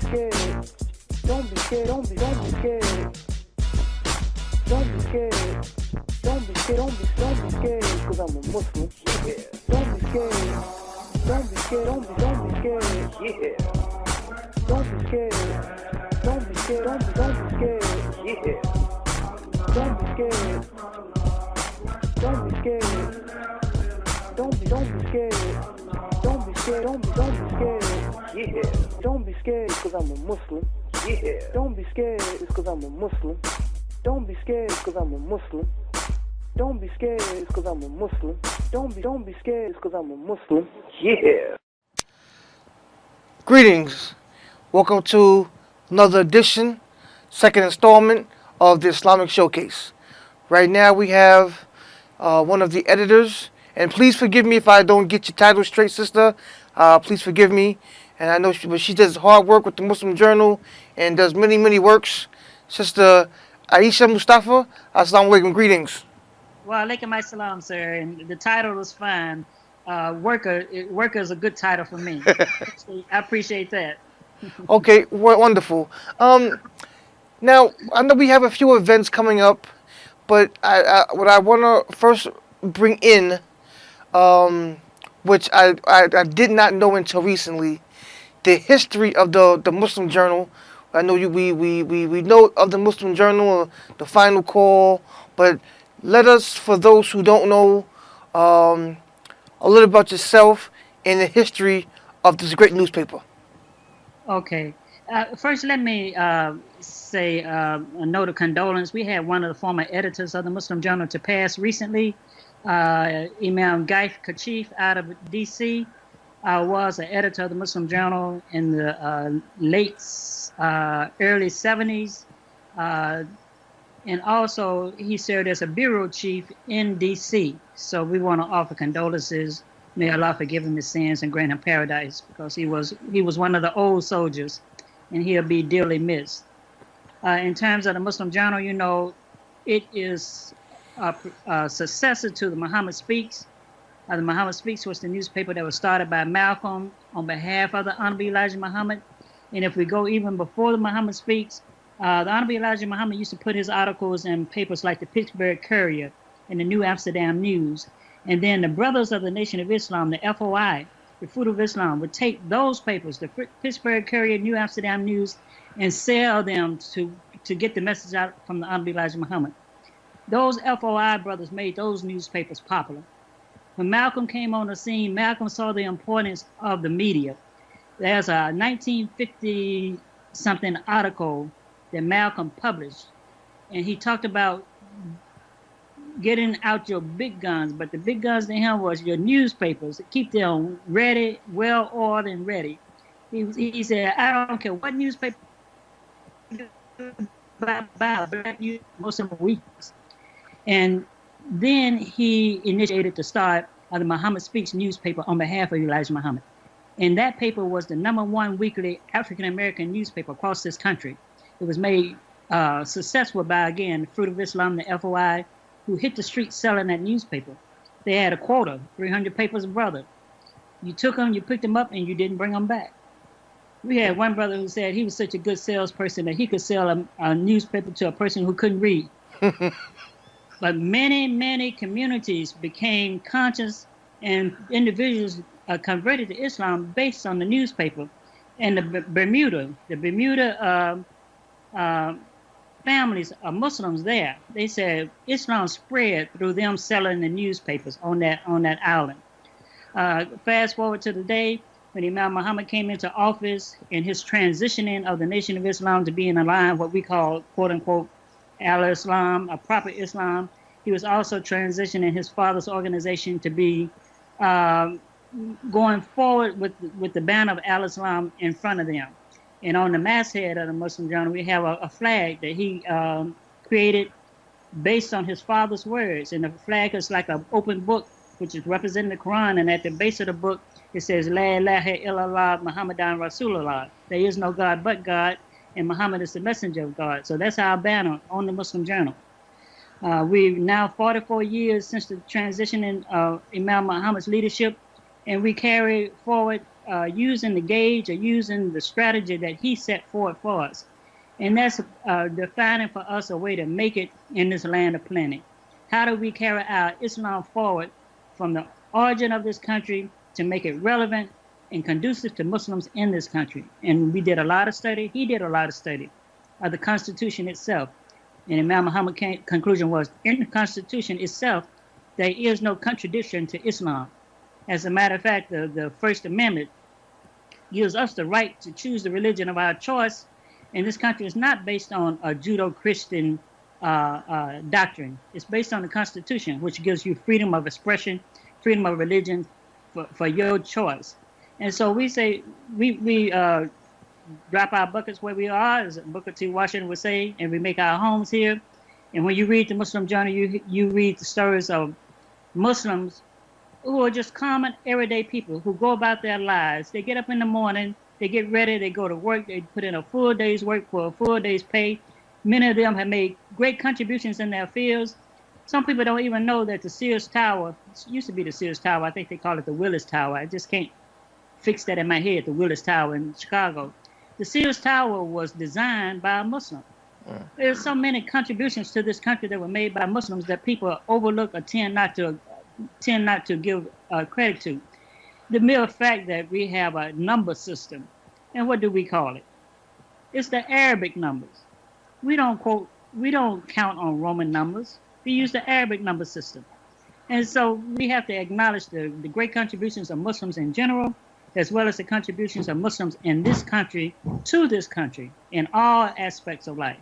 scared. Don't be scared. Don't be scared. Don't be scared. Don't be scared. Don't be scared. Cause I'm a Muslim. Yeah. Don't be scared. Don't be scared. Don't be scared. Yeah. Don't be scared. Don't be scared. Don't be scared. Yeah. Don't be scared. Don't be scared. Don't be scared. Don't be scared. Don't be scared. Yeah. Don't be scared cause I'm a Muslim. Yeah. Don't be scared it's cause I'm a Muslim. Don't be scared cause I'm a Muslim. Don't be scared it's cause I'm a Muslim. Don't be scared it's cause I'm a Muslim. Yeah. Greetings. Welcome to another edition, second installment of the Islamic Showcase. Right now we have one of the editors, and please forgive me if I don't get your title straight, sister. Please forgive me. And I know she does hard work with the Muslim Journal and does many works. Sister Ayesha Mustafa, Assalamu alaikum, greetings. Well, alaikum assalam, sir. And the title was fine. Worker is a good title for me. I appreciate that. Okay, wonderful. Now, I know we have a few events coming up, but what I want to first bring in, which I did not know until recently, the history of the Muslim Journal. I know we know of the Muslim Journal, the Final Call, but let us, for those who don't know, a little about yourself and the history of this great newspaper. Okay. First, let me say a note of condolence. We had one of the former editors of the Muslim Journal to pass recently, Imam Gaif Kachif out of D.C. Was an editor of the Muslim Journal in the early 70s. And also, he served as a bureau chief in D.C. So we want to offer condolences. May Allah forgive him his sins and grant him paradise, because he was one of the old soldiers, and he'll be dearly missed. In terms of the Muslim Journal, you know, it is a successor to the Muhammad Speaks. The Muhammad Speaks was the newspaper that was started by Malcolm on behalf of the Honorable Elijah Muhammad. And if we go even before the Muhammad Speaks, the Honorable Elijah Muhammad used to put his articles in papers like the Pittsburgh Courier and the New Amsterdam News. And then the Brothers of the Nation of Islam, the FOI, the Fruit of Islam, would take those papers, the Pittsburgh Courier, New Amsterdam News, and sell them to get the message out from the Honorable Elijah Muhammad. Those FOI brothers made those newspapers popular. When Malcolm came on the scene, Malcolm saw the importance of the media. There's a 1950-something article that Malcolm published, and he talked about getting out your big guns, but the big guns to him was your newspapers. Keep them ready, well-oiled and ready. He said, I don't care what newspaper buy most of them weeks. And then he initiated the start of the Muhammad Speaks newspaper on behalf of Elijah Muhammad. And that paper was the #1 weekly African-American newspaper across this country. It was made successful by, again, the Fruit of Islam, the FOI, who hit the streets selling that newspaper. They had a quota, 300 papers a brother. You took them, you picked them up, and you didn't bring them back. We had one brother who said he was such a good salesperson that he could sell a newspaper to a person who couldn't read. But many communities became conscious, and individuals converted to Islam based on the newspaper. And the Bermuda families of Muslims there, they said Islam spread through them selling the newspapers on that island. Fast forward to the day when Imam Muhammad came into office, and his transitioning of the Nation of Islam to being aligned what we call, quote unquote, Al-Islam, a proper Islam. He was also transitioning his father's organization to be going forward with the banner of Al-Islam in front of them. And on the masthead of the Muslim Journal, we have a flag that he created based on his father's words. And the flag is like an open book, which is representing the Quran. And at the base of the book, it says, La ilaha illallah Muhammadan Rasulullah. There is no God but God, and Muhammad is the messenger of God. So that's our banner on the Muslim Journal. We've now 44 years since the transitioning of Imam Muhammad's leadership, and we carry forward using the gauge or using the strategy that he set forth for us. And that's defining for us a way to make it in this land of plenty. How do we carry our Islam forward from the origin of this country to make it relevant and conducive to Muslims in this country? And we did a lot of study. He did a lot of study of the Constitution itself. And Imam Muhammad's conclusion was, in the Constitution itself, there is no contradiction to Islam. As a matter of fact, the First Amendment gives us the right to choose the religion of our choice. And this country is not based on a Judo-Christian doctrine. It's based on the Constitution, which gives you freedom of expression, freedom of religion for your choice. And so we say, we drop our buckets where we are, as Booker T. Washington would say, and we make our homes here. And when you read the Muslim Journal, you read the stories of Muslims who are just common, everyday people who go about their lives. They get up in the morning, they get ready, they go to work, they put in a full day's work for a full day's pay. Many of them have made great contributions in their fields. Some people don't even know that the Sears Tower, it used to be the Sears Tower, I think they call it the Willis Tower. I just can't fix that in my head, the Willis Tower in Chicago. The Sears Tower was designed by a Muslim. There's so many contributions to this country that were made by Muslims that people overlook or tend not to give credit to. The mere fact that we have a number system, and what do we call it? It's the Arabic numbers. We don't count on Roman numbers. We use the Arabic number system. And so we have to acknowledge the great contributions of Muslims in general, as well as the contributions of Muslims in this country to this country in all aspects of life.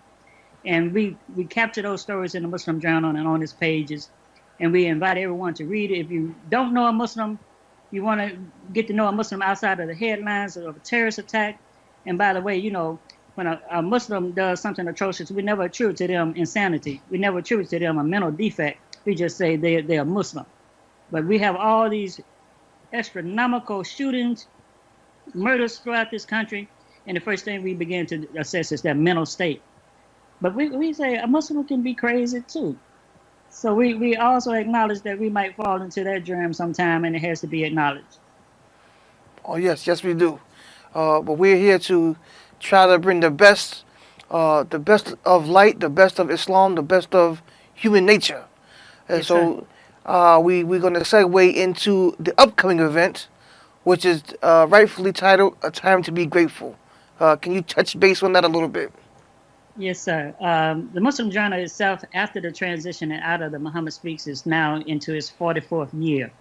And we capture those stories in the Muslim Journal and on its pages, and we invite everyone to read it. If you don't know a Muslim, you want to get to know a Muslim outside of the headlines of a terrorist attack. And by the way, you know, when a Muslim does something atrocious, we never attribute to them insanity. We never attribute to them a mental defect. We just say they're Muslim. But we have all these astronomical shootings, murders throughout this country, and the first thing we begin to assess is their mental state. But we say a Muslim can be crazy too. So we also acknowledge that we might fall into that germ sometime, and it has to be acknowledged. Oh yes, we do. But we're here to try to bring the best of light, the best of Islam, the best of human nature. And Yes, so we're going to segue into the upcoming event, which is rightfully titled "A Time to Be Grateful." Can you touch base on that a little bit? Yes, sir. The Muslim Journal itself, after the transition and out of the Muhammad Speaks, is now into its 44th year.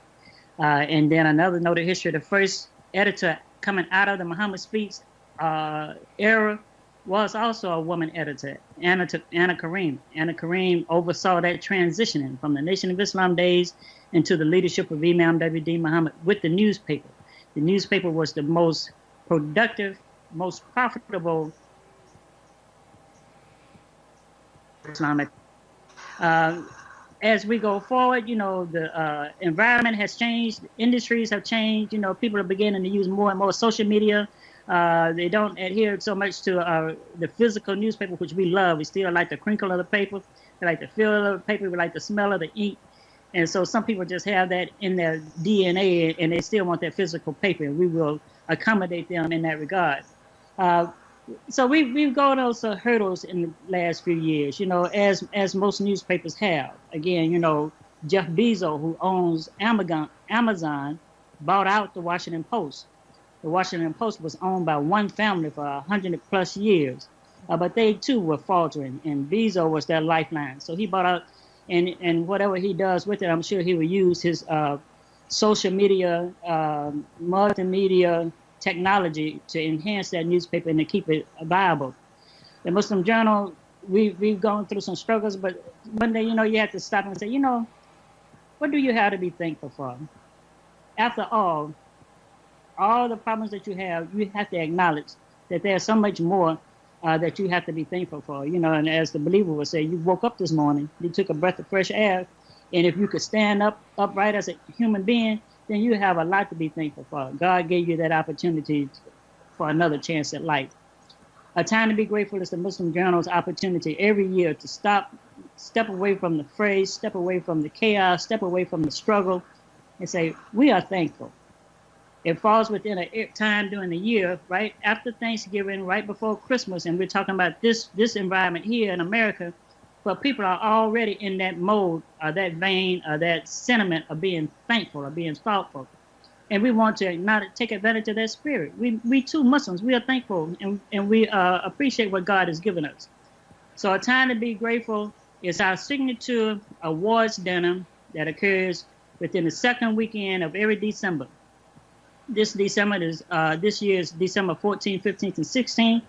And then another note of history, the first editor coming out of the Muhammad Speaks era was also a woman editor, Anna Kareem. Anna Kareem oversaw that transitioning from the Nation of Islam days into the leadership of Imam W.D. Muhammad with the newspaper. The newspaper was the most productive, most profitable Islamic. As we go forward, you know, the environment has changed, industries have changed, you know, people are beginning to use more and more social media. They don't adhere so much to the physical newspaper, which we love. We still like the crinkle of the paper. We like the feel of the paper. We like the smell of the ink. And so some people just have that in their DNA, and they still want that physical paper. And we will accommodate them in that regard. So we've gone those hurdles in the last few years, you know, as most newspapers have. Again, you know, Jeff Bezos, who owns Amazon, bought out the Washington Post. The Washington Post was owned by one family for 100 plus years, but they too were faltering, and Bezos was their lifeline. So he bought out, and whatever he does with it, I'm sure he will use his social media, multimedia technology to enhance that newspaper and to keep it viable. The Muslim Journal, we've gone through some struggles, but one day, you know, you have to stop and say, you know, what do you have to be thankful for? After all the problems that you have to acknowledge that there's so much more that you have to be thankful for. You know, and as the believer would say, you woke up this morning, you took a breath of fresh air, and if you could stand upright as a human being, then you have a lot to be thankful for. God gave you that opportunity for another chance at life. A Time to Be Grateful is the Muslim Journal's opportunity every year to step away from the phrase, step away from the chaos, step away from the struggle, and say, we are thankful. It falls within a time during the year, right after Thanksgiving, right before Christmas, and we're talking about this environment here in America. But people are already in that mode, or that vein, or that sentiment of being thankful, or being thoughtful, and we want to not take advantage of that spirit. We too Muslims, we are thankful, and we appreciate what God has given us. So a time to be grateful is our signature awards dinner that occurs within the second weekend of every December. This December is this year is December 14th, 15th, and 16th.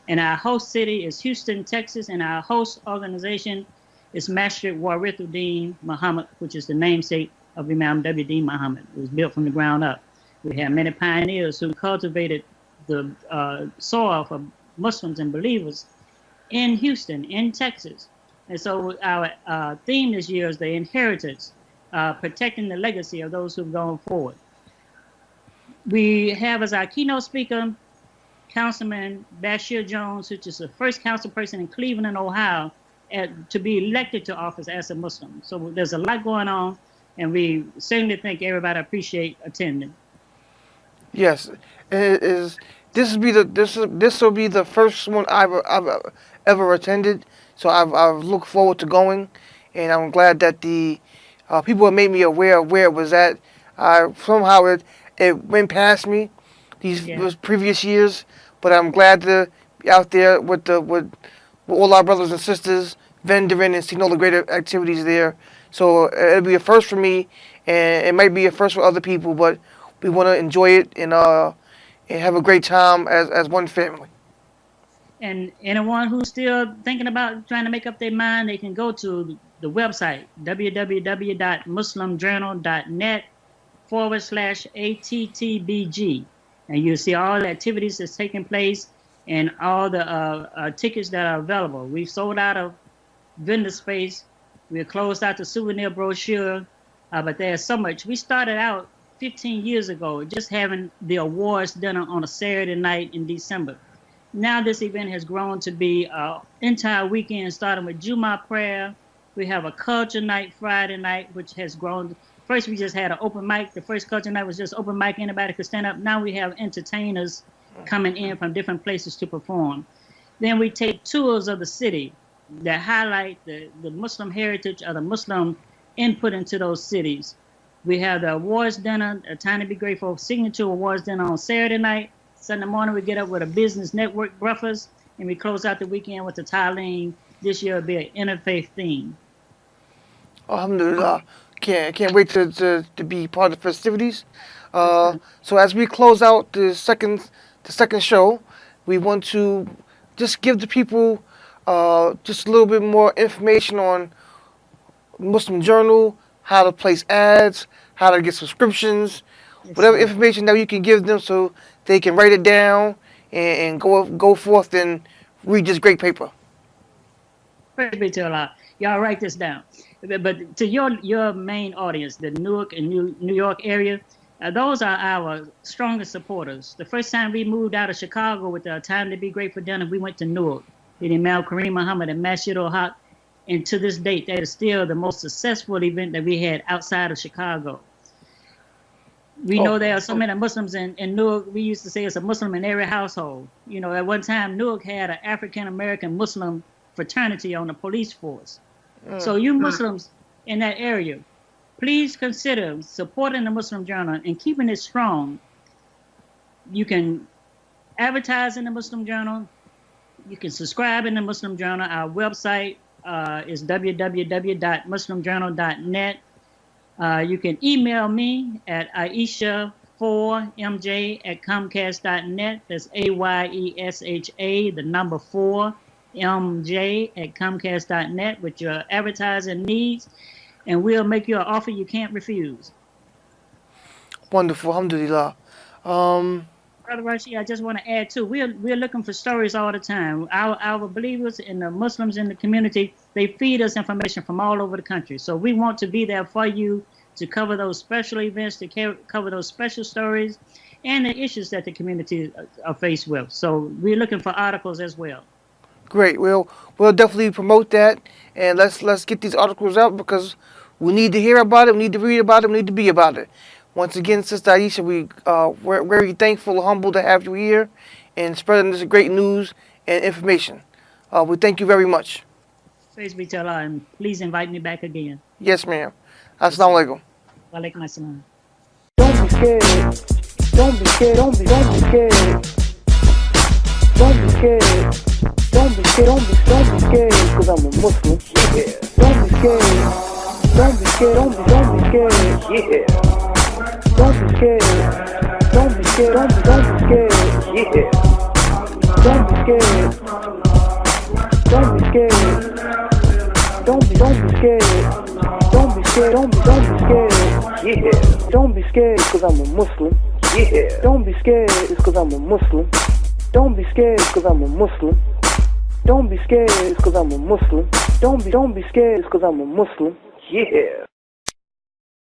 And our host city is Houston, Texas, and our host organization is Masjid Warithuddin Muhammad, which is the namesake of Imam W.D. Muhammad. It was built from the ground up. We have many pioneers who cultivated the soil for Muslims and believers in Houston, in Texas. And so our theme this year is the inheritance, protecting the legacy of those who've gone forward. We have as our keynote speaker, Councilman Bashir Jones, which is the first council person in Cleveland, Ohio, to be elected to office as a Muslim. So there's a lot going on, and we certainly think everybody appreciate attending. Yes, it is. This will be the first one I've ever attended. So I've looked forward to going, and I'm glad that the people have made me aware of where it was at. Somehow it went past me these previous years, but I'm glad to be out there with all our brothers and sisters vendoring and seeing all the great activities there. So it'll be a first for me, and it might be a first for other people, but we want to enjoy it and have a great time as one family. And anyone who's still thinking about trying to make up their mind, they can go to the website, www.muslimjournal.net/ATTBG. And you'll see all the activities that's taking place and all the tickets that are available. We've sold out of vendor space. We're closed out the souvenir brochure, but there's so much. We started out 15 years ago just having the awards dinner on a Saturday night in December. Now this event has grown to be an entire weekend, starting with Jumu'ah prayer. We have a culture night Friday night, which has grown. First, we just had an open mic. The first culture night was just open mic. Anybody could stand up. Now we have entertainers coming in from different places to perform. Then we take tours of the city that highlight the Muslim heritage or the Muslim input into those cities. We have the awards dinner, a time to be grateful, signature awards dinner on Saturday night. Sunday morning, we get up with a business network breakfast, and we close out the weekend with the Talim. This year will be an interfaith theme. Alhamdulillah. Can't wait to be part of the festivities. So as we close out the second show, we want to just give the people just a little bit more information on Muslim Journal, how to place ads, how to get subscriptions, whatever information that you can give them so they can write it down and go forth and read this great paper. Praise be to Allah. Y'all write this down. But to your main audience, the Newark and New York area, those are our strongest supporters. The first time we moved out of Chicago with the Time to Be Grateful dinner, we went to Newark. The Imam Kareem Muhammad and Masjid al-Haq. And to this date, that is still the most successful event that we had outside of Chicago. We know there are so many Muslims in Newark. We used to say it's a Muslim in every household. You know, at one time, Newark had an African-American Muslim fraternity on the police force. So you Muslims in that area, please consider supporting the Muslim Journal and keeping it strong. You can advertise in the Muslim Journal. You can subscribe in the Muslim Journal. Our website is www.muslimjournal.net. You can email me at Ayesha4mj@comcast.net. That's AYESHA, the number 4mj@comcast.net with your advertising needs, and we'll make you an offer you can't refuse. Wonderful, alhamdulillah. Brother Rashi, I just want to add too, we're looking for stories all the time. Our believers and the Muslims in the community, they feed us information from all over the country. So we want to be there for you to cover those special events, to cover those special stories, and the issues that the community are faced with. So we're looking for articles as well. Great. We'll definitely promote that, and let's get these articles out because we need to hear about it, we need to read about it, we need to be about it. Once again, Sister Ayesha, we're very thankful and humble to have you here and spreading this great news and information. We thank you very much. Praise be to Allah, and please invite me back again. Yes, ma'am. Assalamu alaikum. Walaikum assalam. Don't be scared. Don't be scared. Don't be scared. Don't be scared. Don't be scared. Don't be scared. Cause I'm a Muslim. Yeah. Don't be scared. Don't be scared. Don't be scared. Yeah. Don't be scared. Don't be scared. Don't be scared. Yeah. Don't be scared. Don't be scared. Don't be scared. Don't be scared. Don't be scared. Yeah. Don't be scared cause I'm a Muslim. Yeah. Don't be scared it's cause I'm a Muslim. Don't be scared cause I'm a Muslim. Don't be scared it's cause I'm a Muslim. Don't be scared it's cause I'm a Muslim. Yeah.